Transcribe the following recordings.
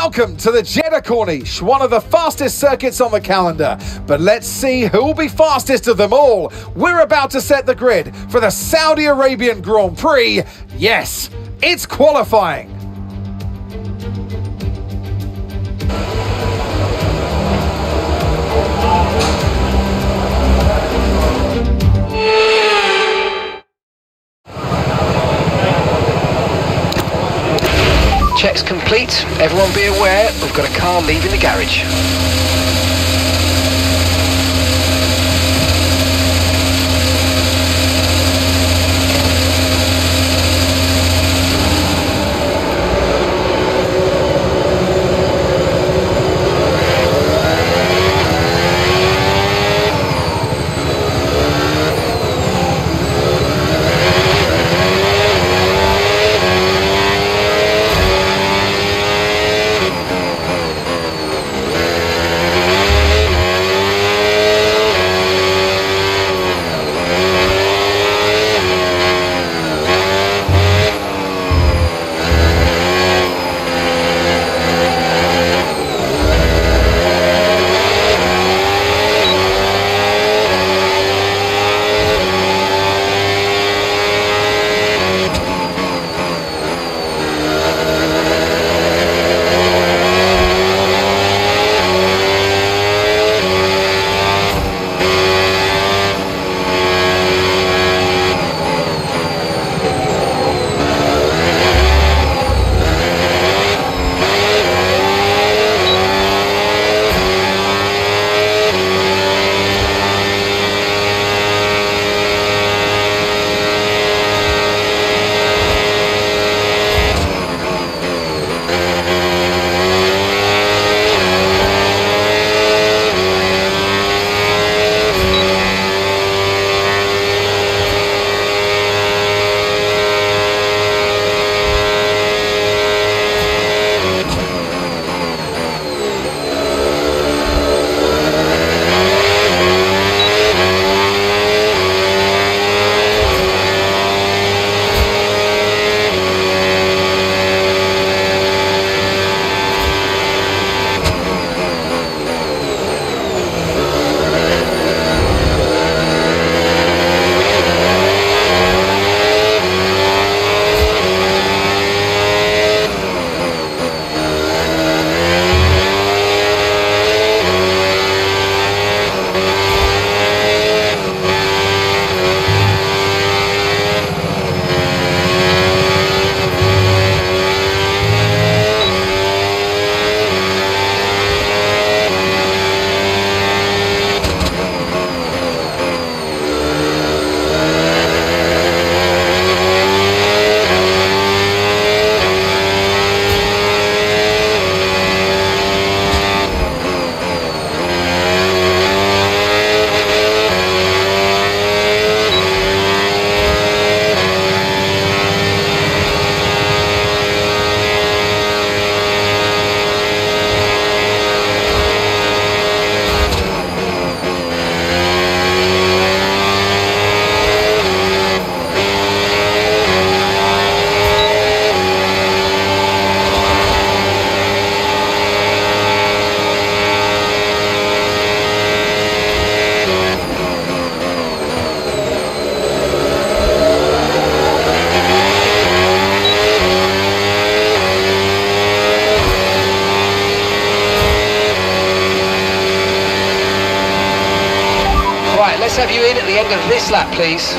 Welcome to the Jeddah Corniche, one of the fastest circuits on the calendar. But let's see who will be fastest of them all. We're about to set the grid for the Saudi Arabian Grand Prix. Yes, it's qualifying. Checks complete. Everyone be aware, we've got a car leaving the garage. Let's have you in at the end of this lap, please.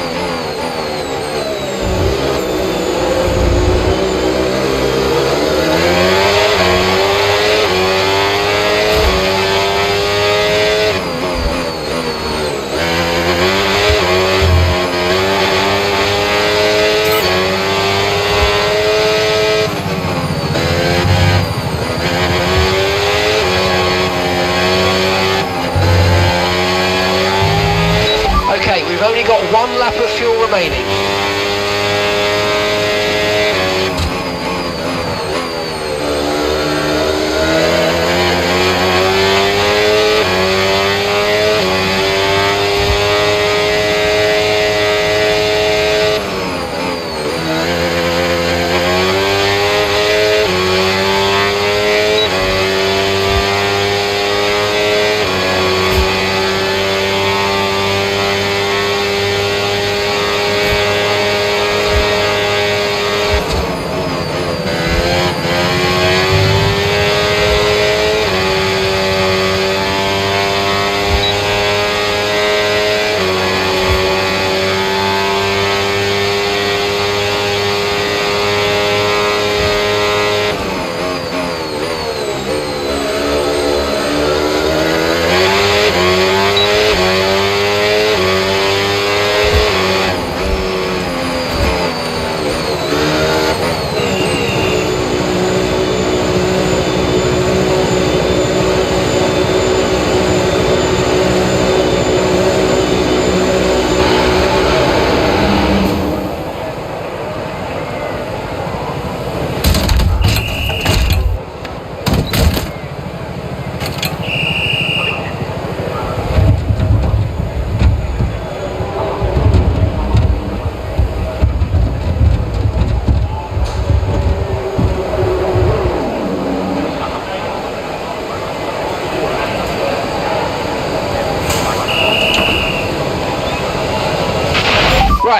Okay, we've only got one lap of fuel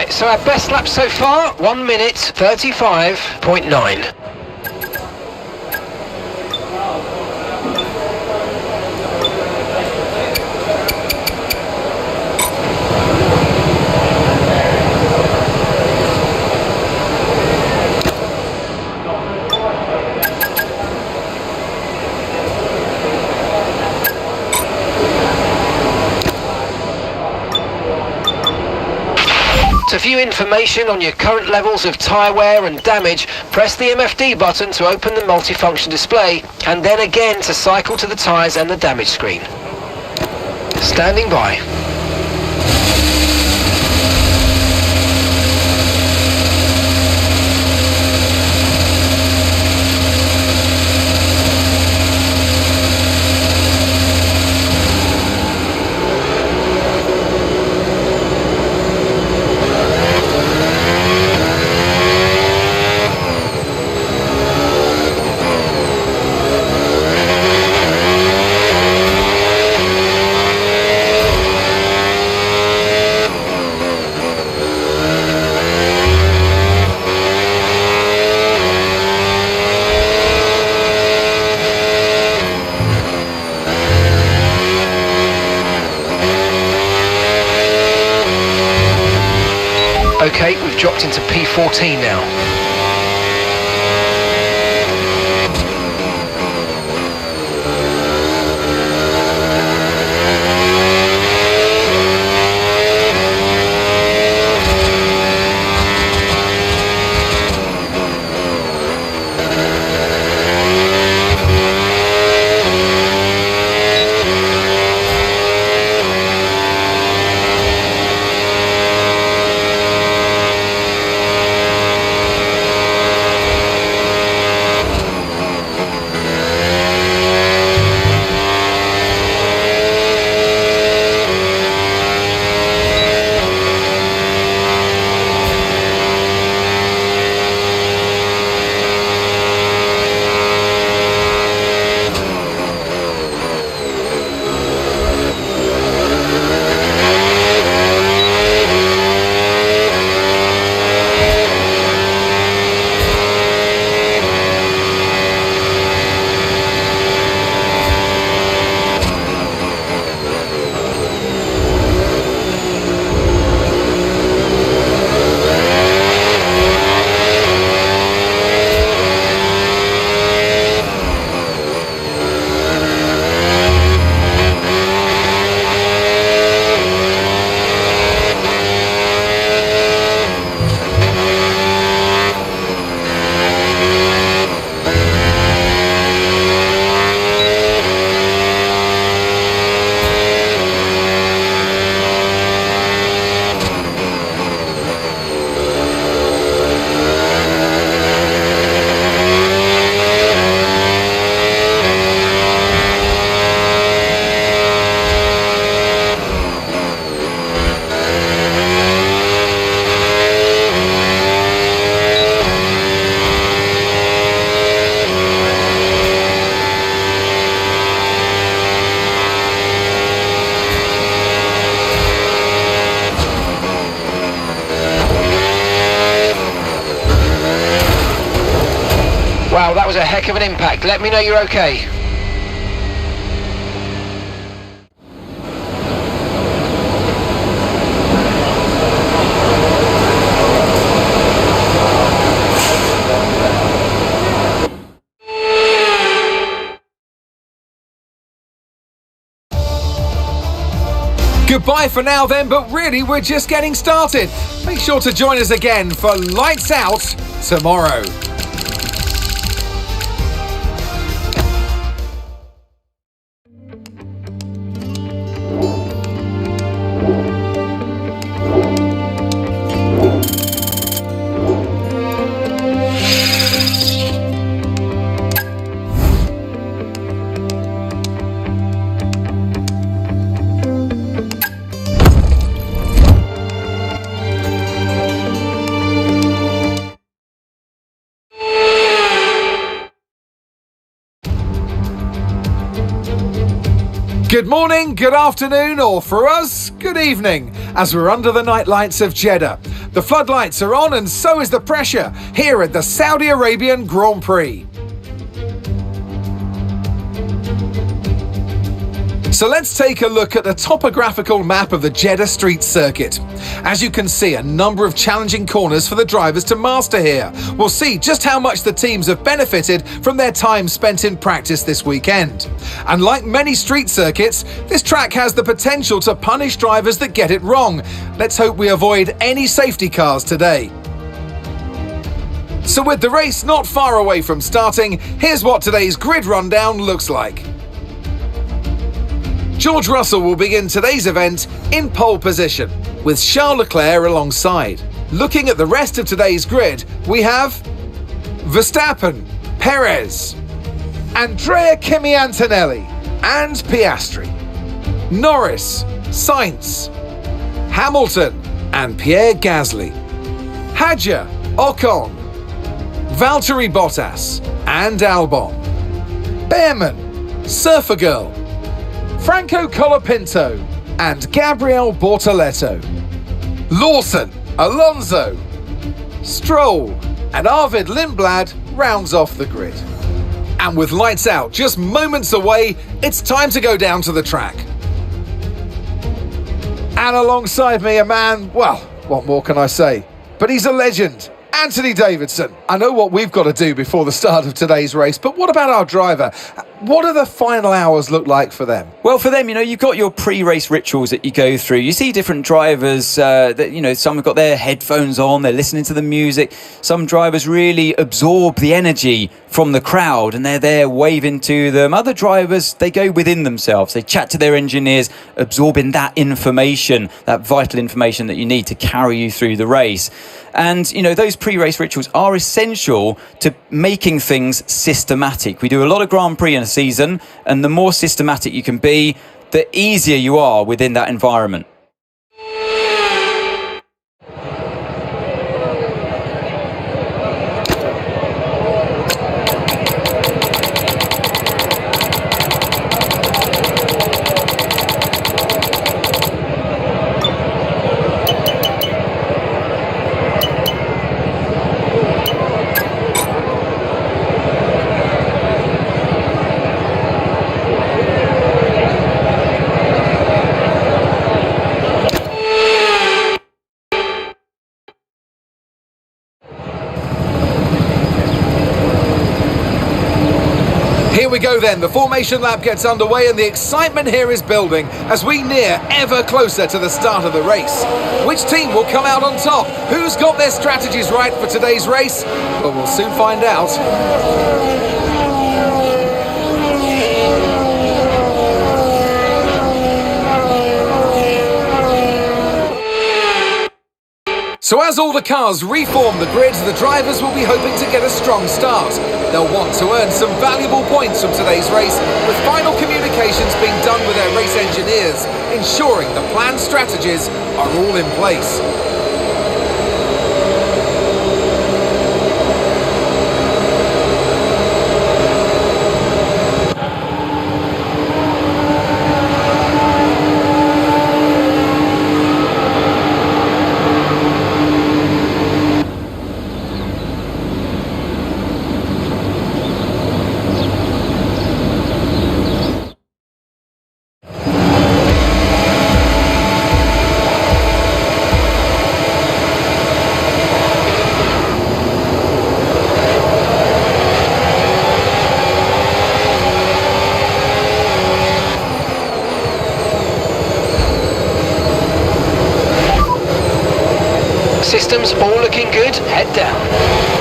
Right, so our best lap so far, 1 minute 35.9. To view information on your current levels of tyre wear and damage, press the MFD button to open the multifunction display, and then again to cycle to the tyres and the damage screen. Standing by. Okay, we've dropped into P14 now. Wow, that was a heck of an impact. Let me know you're okay. Goodbye for now then, but really we're just getting started. Make sure to join us again for Lights Out tomorrow. Good morning, good afternoon, or for us, good evening, as we're under the night lights of Jeddah. The floodlights are on and so is the pressure here at the Saudi Arabian Grand Prix. So let's take a look at the topographical map of the Jeddah street circuit. As you can see, a number of challenging corners for the drivers to master here. We'll see just how much the teams have benefited from their time spent in practice this weekend. And like many street circuits, this track has the potential to punish drivers that get it wrong. Let's hope we avoid any safety cars today. So with the race not far away from starting, here's what today's grid rundown looks like. George Russell will begin today's event in pole position, with Charles Leclerc alongside. Looking at the rest of today's grid, we have Verstappen, Perez, Andrea Kimi Antonelli and Piastri, Norris, Sainz, Hamilton and Pierre Gasly, Hadjar, Ocon, Valtteri Bottas and Albon, Behrman, Surfer Girl, Franco Colapinto and Gabriel Bortoleto, Lawson, Alonso, Stroll and Arvid Lindblad rounds off the grid. And with lights out just moments away, it's time to go down to the track. And alongside me a man, well, what more can I say? But he's a legend. Anthony Davidson. I know what we've got to do before the start of today's race, but what about our driver? What do the final hours look like for them? Well, for them, you've got your pre-race rituals that you go through. You see different drivers that, some have got their headphones on, they're listening to the music. Some drivers really absorb the energy from the crowd and they're there waving to them. Other drivers, they go within themselves. They chat to their engineers, absorbing that information, that vital information that you need to carry you through the race. And, those pre-race rituals are essential to making things systematic. We do a lot of Grand Prix in a season, and the more systematic you can be, the easier you are within that environment. Here we go then, the formation lap gets underway and the excitement here is building as we near ever closer to the start of the race. Which team will come out on top? Who's got their strategies right for today's race? Well, we'll soon find out. So as all the cars reform the grid, the drivers will be hoping to get a strong start. They'll want to earn some valuable points from today's race, with final communications being done with their race engineers, ensuring the planned strategies are all in place. Systems all looking good, head down.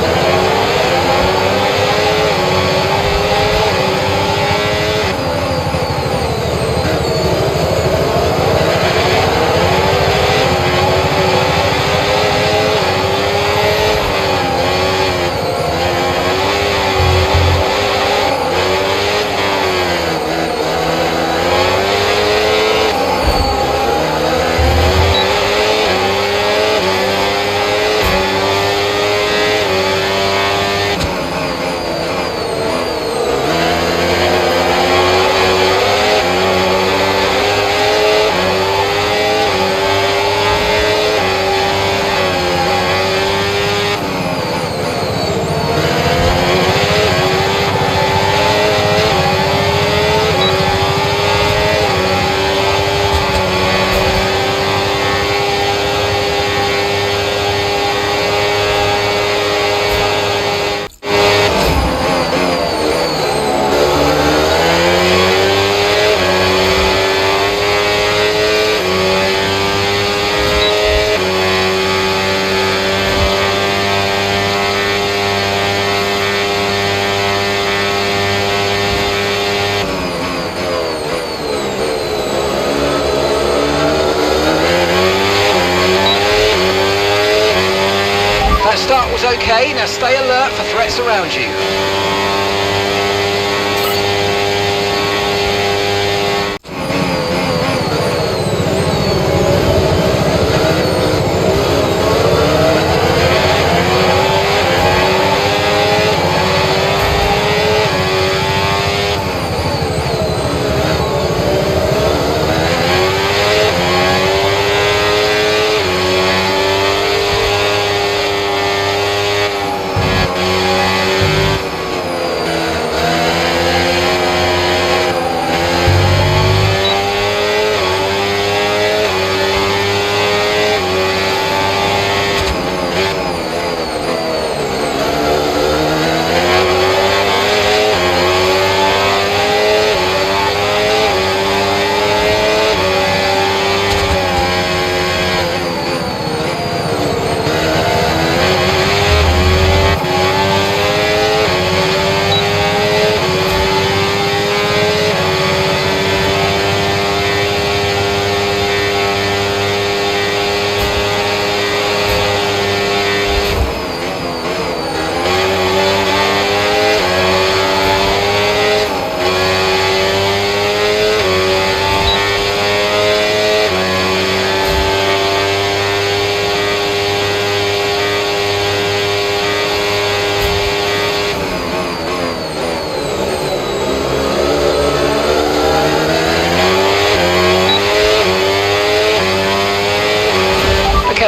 Right, start was okay. Now stay alert for threats around you.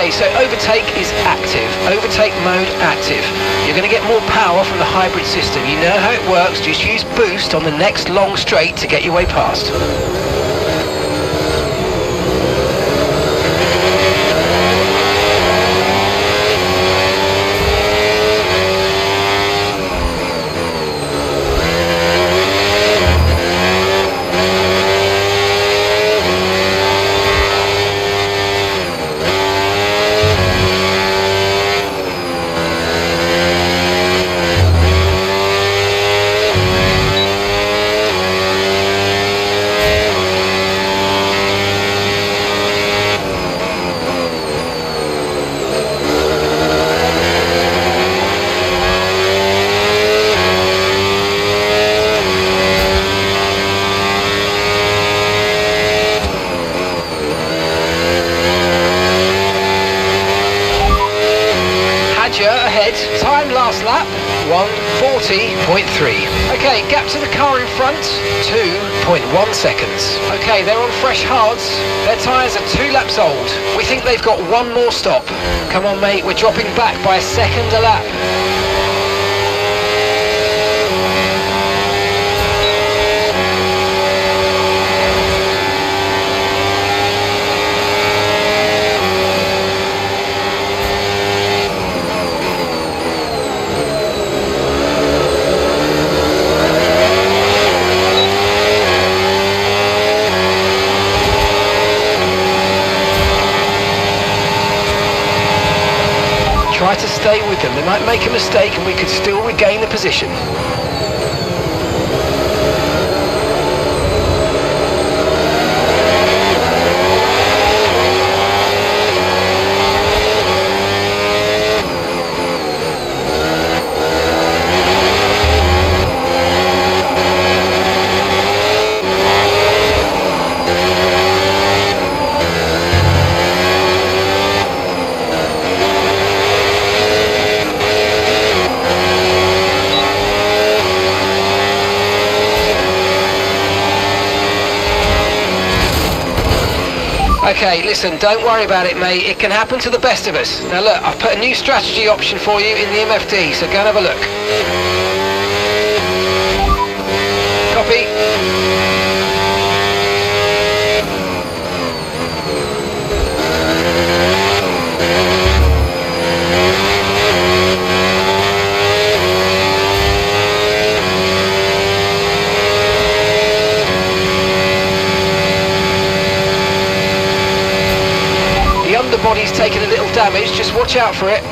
So overtake is active, overtake mode active. You're going to get more power from the hybrid system. You know how it works, just use boost on the next long straight to get your way past. Ahead, time last lap 1:40.3. Okay, gap to the car in front 2.1 seconds. Okay, they're on fresh hards. Their tyres are 2 laps old. We think they've got one more stop. Come on mate, we're dropping back by a second a lap. Try to stay with them. They might make a mistake and we could still regain the position. Okay, listen, don't worry about it, mate. It can happen to the best of us. Now look, I've put a new strategy option for you in the MFD, so go and have a look. Copy. The body's taken a little damage, just watch out for it.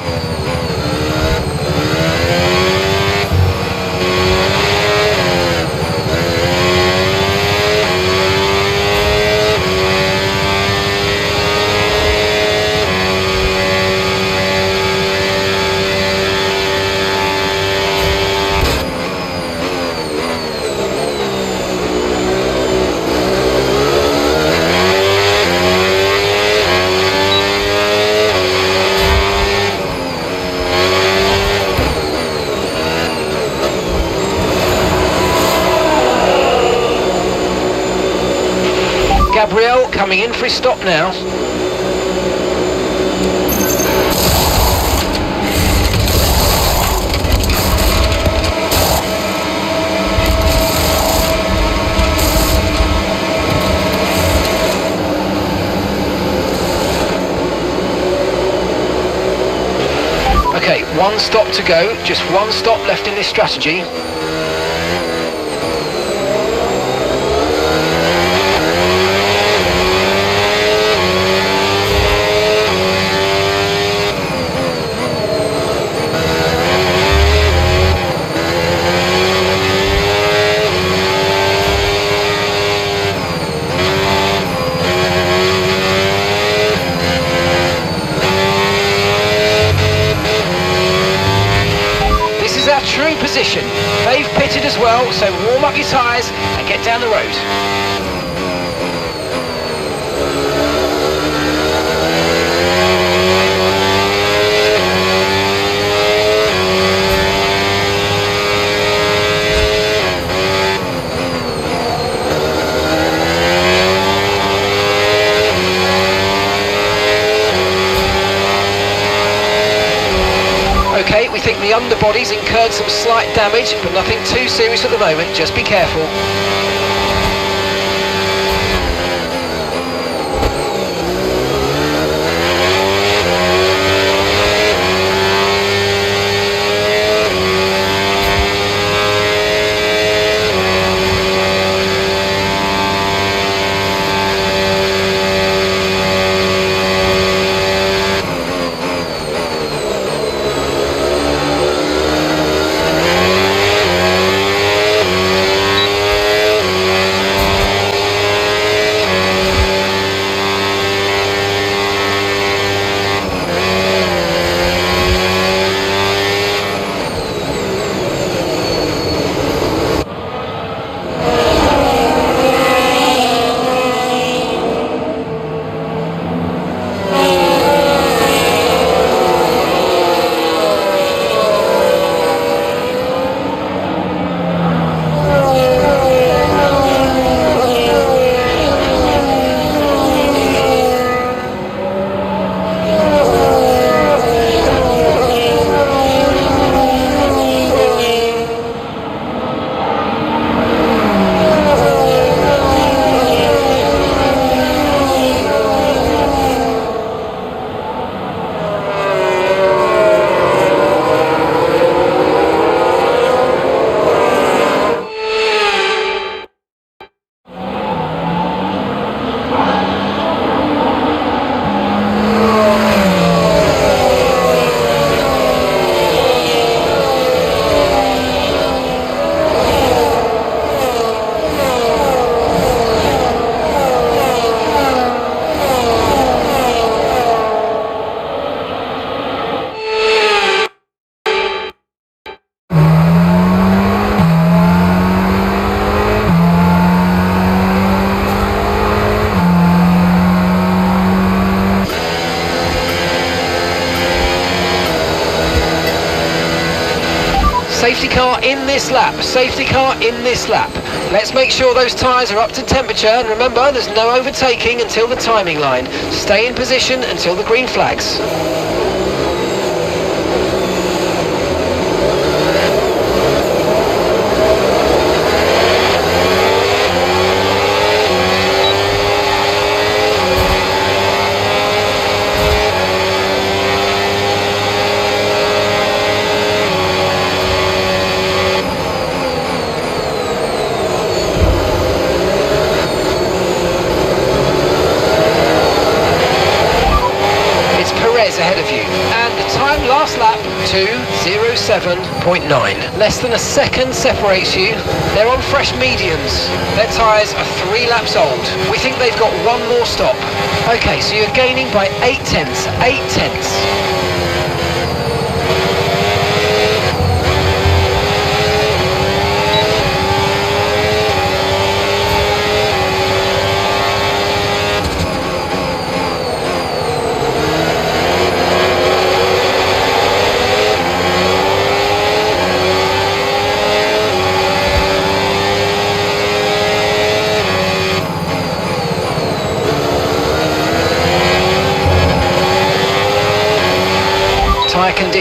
coming in for his stop now. Okay, one stop to go, just one stop left in this strategy. True position. They've pitted as well, so warm up your tyres and get down the road. Okay, we think the underbody's incurred some slight damage, but nothing too serious at the moment, just be careful. Safety car in this lap, safety car in this lap. Let's make sure those tyres are up to temperature, and remember there's no overtaking until the timing line. Stay in position until the green flags. Ahead of you, and the time last lap 2:07.9. Less than a second separates you. They're on fresh mediums. Their tyres are 3 laps old. We think they've got one more stop. Okay, so you're gaining by 8 tenths. 8 tenths.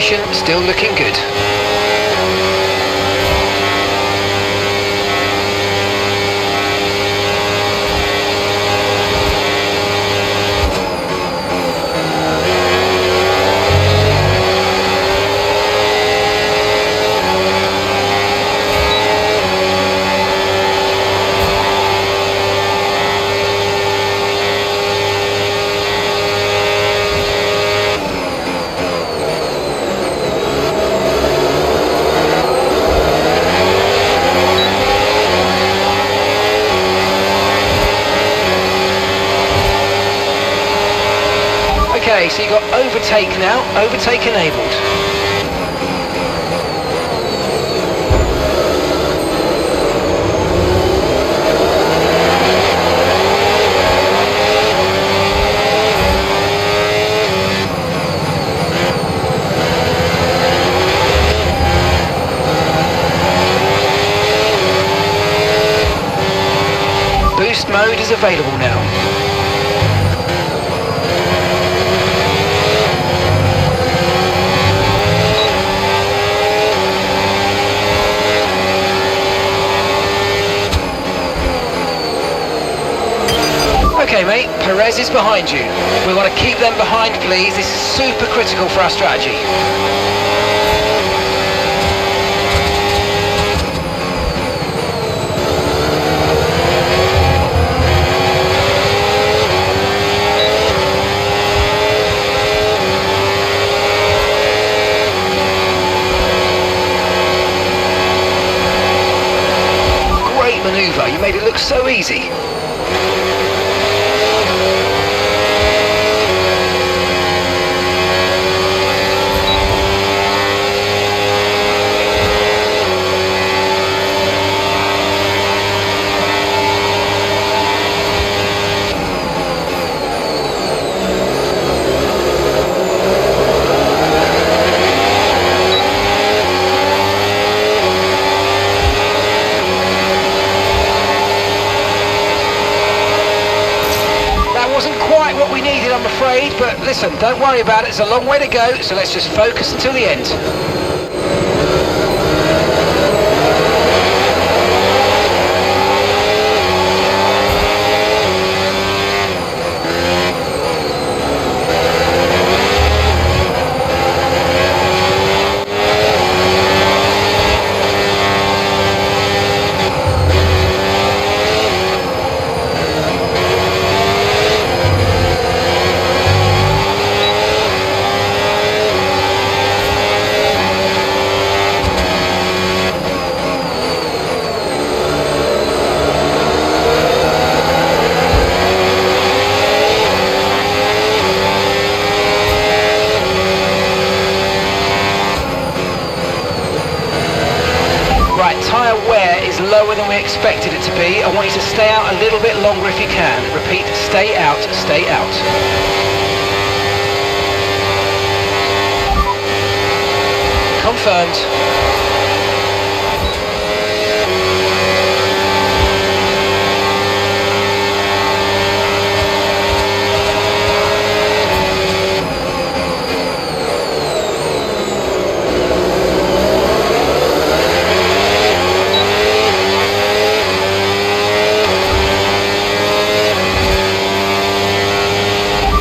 position, still looking good. Okay, so you've got overtake now, overtake enabled. Boost mode is available now. Okay mate, Perez is behind you. We want to keep them behind please, this is super critical for our strategy. Great manoeuvre, you made it look so easy. What we needed, I'm afraid, but listen, don't worry about it, it's a long way to go, so let's just focus until the end. Right, tyre wear is lower than we expected it to be. I want you to stay out a little bit longer if you can. Repeat, stay out, stay out. Confirmed.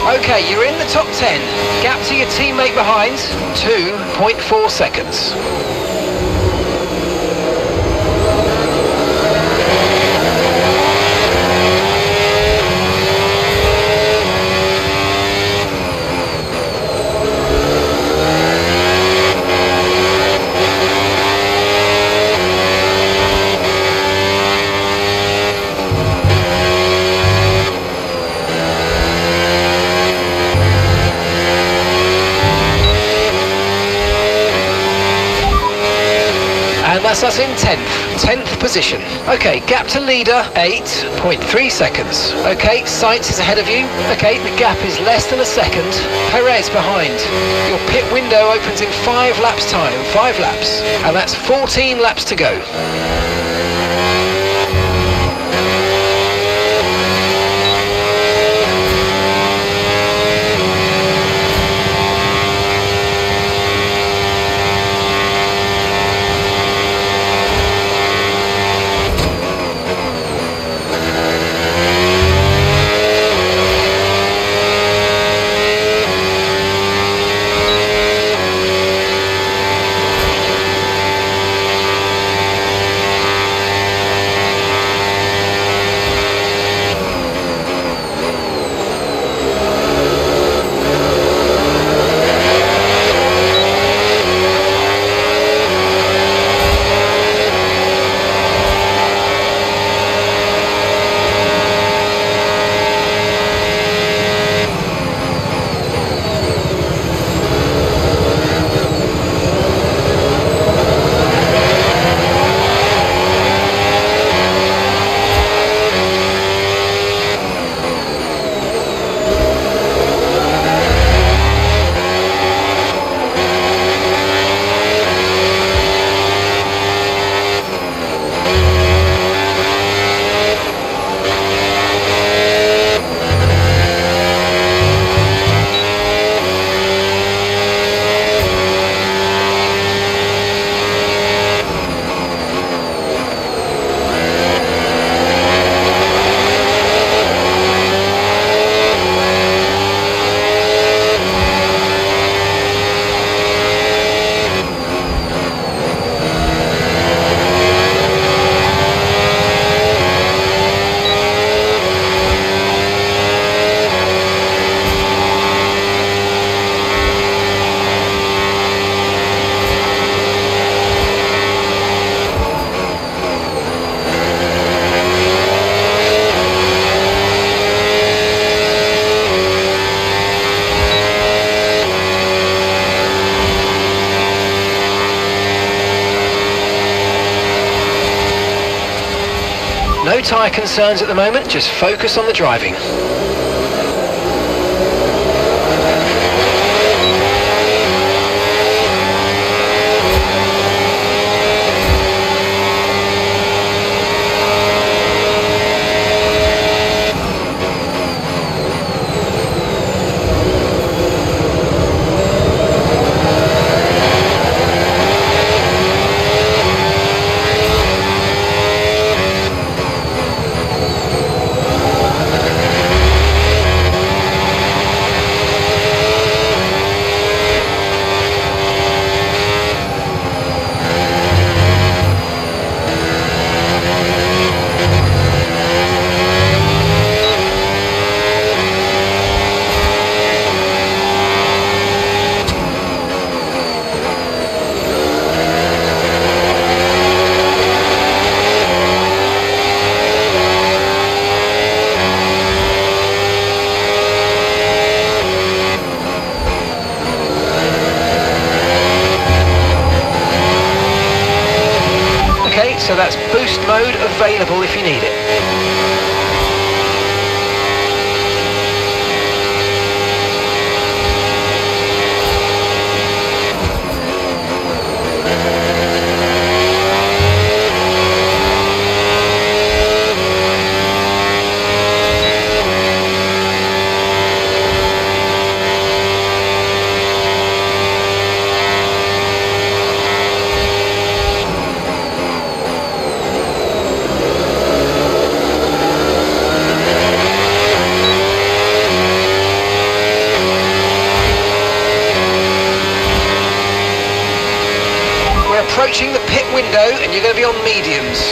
Okay, you're in the top 10. Gap to your teammate behind, 2.4 seconds. And that's us in 10th position. Okay, gap to leader, 8.3 seconds. Okay, Sainz is ahead of you. Okay, the gap is less than a second. Perez behind. Your pit window opens in 5 laps time, 5 laps. And that's 14 laps to go. No tyre concerns at the moment, just focus on the driving. So that's boost mode available if you need it. Approaching the pit window and you're going to be on mediums.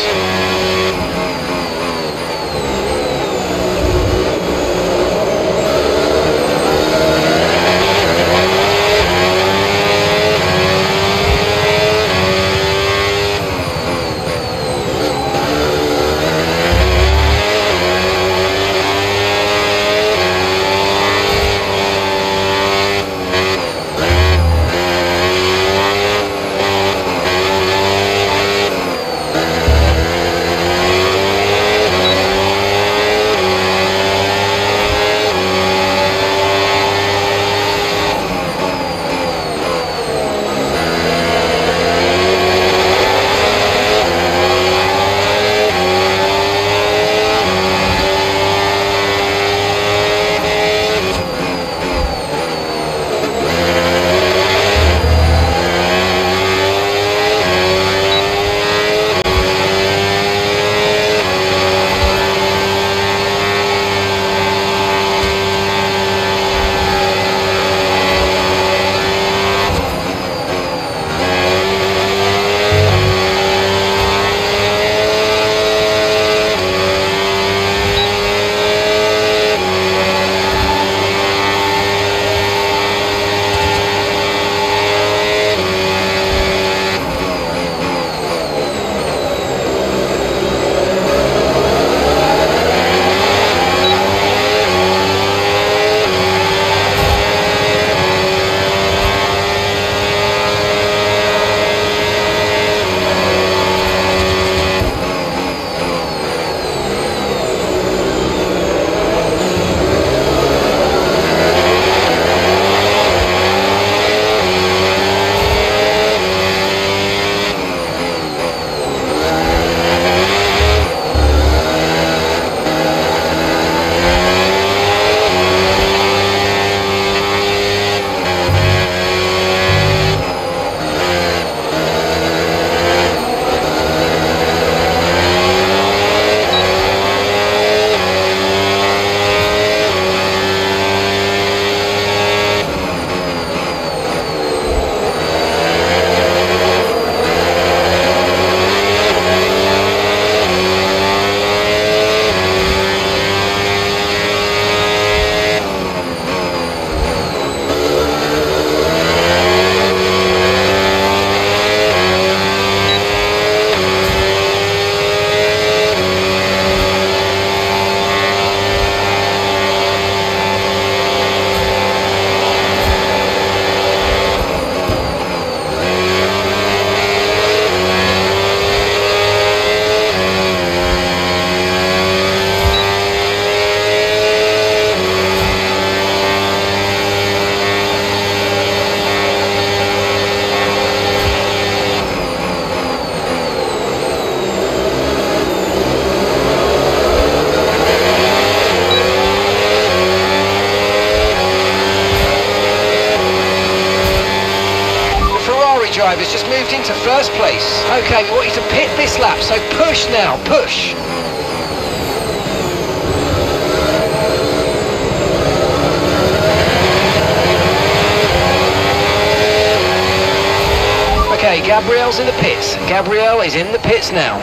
AlphaTauri driver's just moved into first place. Okay, we want you to pit this lap, so push now, push. Okay, Gabrielle's in the pits. Gabrielle is in the pits now.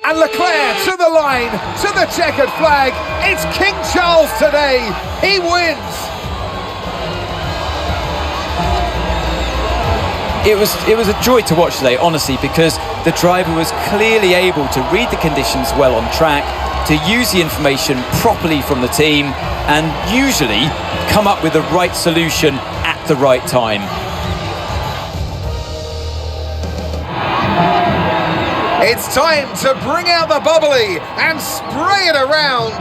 And Leclerc to the line, to the checkered flag. It's King Charles today. He wins. It was a joy to watch today, honestly, because the driver was clearly able to read the conditions well on track, to use the information properly from the team, and usually come up with the right solution at the right time. It's time to bring out the bubbly and spray it around.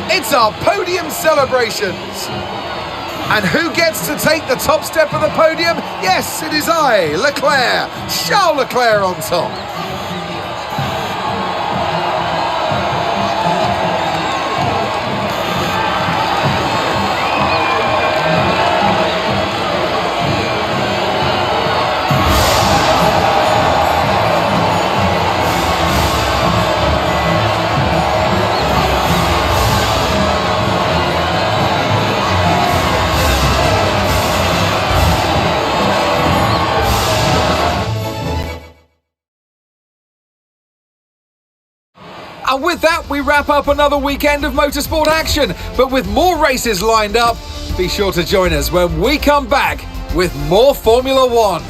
It's our podium celebrations. And who gets to take the top step of the podium? Yes, it is I, Leclerc, Charles Leclerc on top. And with that, we wrap up another weekend of motorsport action. But with more races lined up, be sure to join us when we come back with more Formula One.